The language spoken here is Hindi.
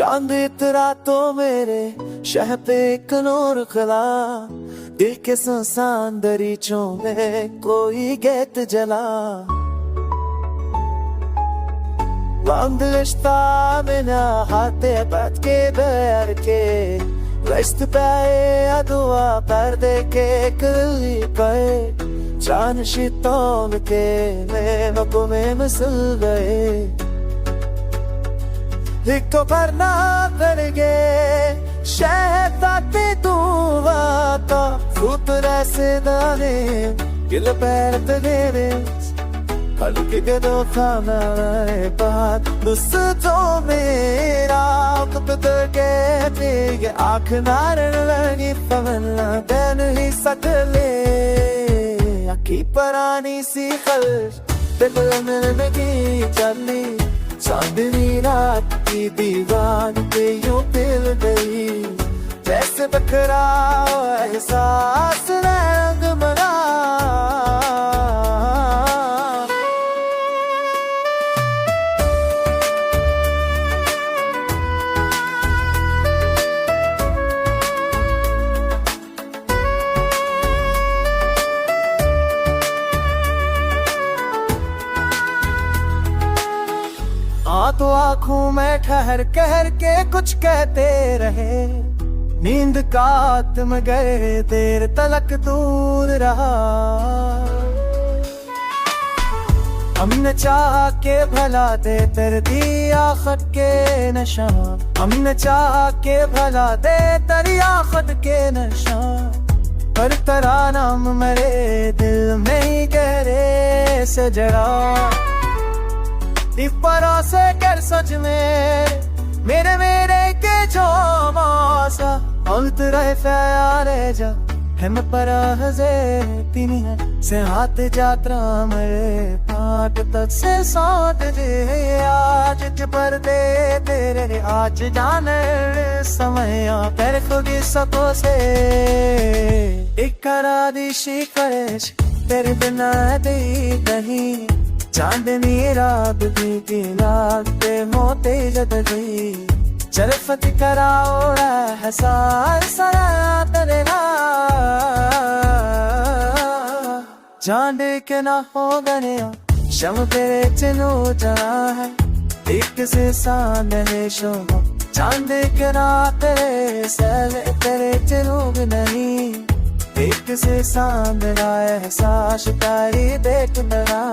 चांद इतरा तो मेरे शह पे एक नूर खिला, दिल के सुनसान दरीचों में कोई गैत जला। बंद रिश्ता बिना हाथे बात के बैर के, रश्त पाए अदुआ पर्दे के कली पे, चांद शीतों के मेहबूब में मिसल गए। एक तो भरना कर गए शहताते तू वाता, फूट रैसे दाने गिल पैर तेरे, हल्के के दो खाना बात दोस्तों मेरा कुत्ते के पीछे आँख नारन लगी पवना बैन ही सकले, आँखी परानी सी खल्श दिल में की चली, चांदनी रात की दीवार पे यूं पिल गई, जैसे बकरा एहसास रंग मना। तो आँखों में ठहर कहर के कुछ कहते रहे, नींद का आत्म गए देर तलक दूर रहा। हमने चाह के भला दे तेरे दिया खत के नशा, हमने चाह के भला दे तेरिया खत के नशा, पर तेरा नाम मेरे दिल में ही गहरे से जड़ा। दीपरा से कर सच में मेरे के जो मासा, हम तेरे प्यारे जा हम पर हजे तीनी है से हाथ जात्रा मेरे पाट तक से साथ दे, आज पर दे तेरे आज जाने समय पर खुद सको से एक करा दी शिकरेश तेरे बिना दी नहीं, चांदनी रात की लागते मोते जद गई, चरफत कराओड़ा है सारा तेरे ना, चांद के ना हो गए शम तेरे चलो जरा है, एक से सांद है शोभा चांद के ना तेरे सैले तेरे चलो नहीं, एक से सांद है एहसास तारी देख डरा।